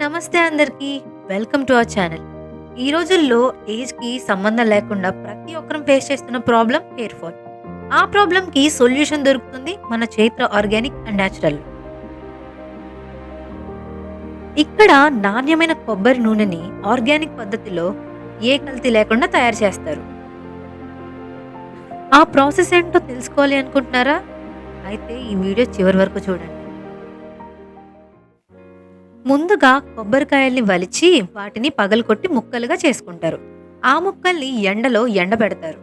నమస్తే అందరికీ. Welcome to our channel. ఈ రోజుల్లో ఏజ్‌కి సంబంధం లేకుండా ప్రతి ఒక్కరం ఫేస్ చేస్తున్న ప్రాబ్లమ్ హెయిర్ ఫాల్. ఆ ప్రాబ్లమ్‌కి సొల్యూషన్ దొరుకుతుంది మన చైత్ర ఆర్గానిక్ అండ్ న్యాచురల్. ఇక్కడ నాణ్యమైన కొబ్బరి నూనెని ఆర్గానిక్ పద్ధతిలో ఏ కల్తీ లేకుండా తయారు చేస్తారు. ఆ ప్రాసెస్ ఏంటో తెలుసుకోవాలి అనుకుంటున్నారా? అయితే ఈ వీడియో చివరి వరకు చూడండి. ముందుగా కొబ్బరికాయల్ని వలిచి వాటిని పగలగొట్టి ముక్కలుగా చేసుకుంటారు. ఆ ముక్కల్ని ఎండలో ఎండబెడతారు.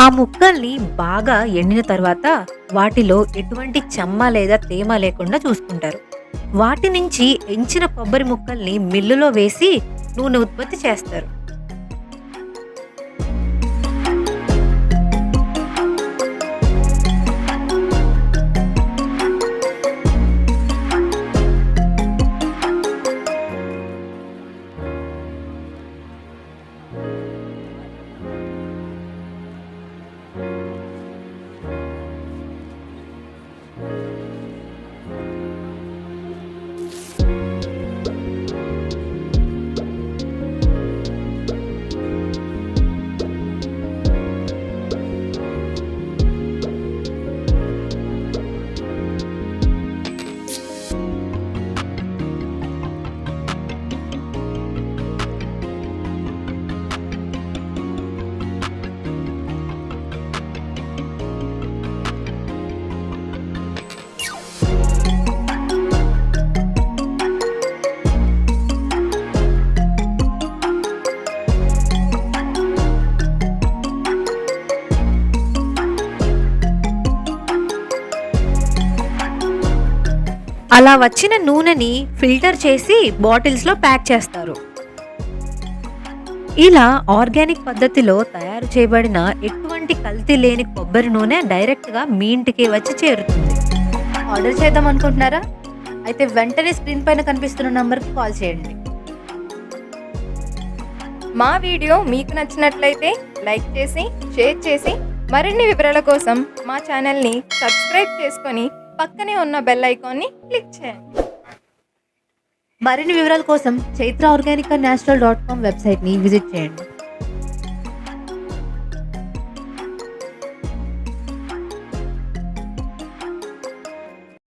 ఆ ముక్కల్ని బాగా ఎండిన తర్వాత వాటిలో ఎటువంటి చెమ్మ లేదా తేమ లేకుండా చూసుకుంటారు. వాటి నుంచి ఎంచిన కొబ్బరి ముక్కల్ని మిల్లులో వేసి నూనె ఉత్పత్తి చేస్తారు. అలా వచ్చిన నూనెని ఫిల్టర్ చేసి బాటిల్స్లో ప్యాక్ చేస్తారు. ఇలా ఆర్గానిక్ పద్ధతిలో తయారు చేయబడిన ఎటువంటి కల్తీ లేని కొబ్బరి నూనె డైరెక్ట్గా మీ ఇంటికి వచ్చి చేరుతుంది. ఆర్డర్ చేద్దాం అనుకుంటున్నారా? అయితే వెంటనే స్క్రీన్ పైన కనిపిస్తున్న నంబర్కి కాల్ చేయండి. మా వీడియో మీకు నచ్చినట్లయితే లైక్ చేసి షేర్ చేసి మరిన్ని వివరాల కోసం మా ఛానల్ని సబ్స్క్రైబ్ చేసుకొని పక్కనే ఉన్న బెల్ ఐకాన్ని క్లిక్ చేయండి. మరిన్ని వివరాల కోసం చైత్ర ఆర్గానిక్ అండ్ న్యాచురల్.com వెబ్సైట్ని విజిట్ చేయండి.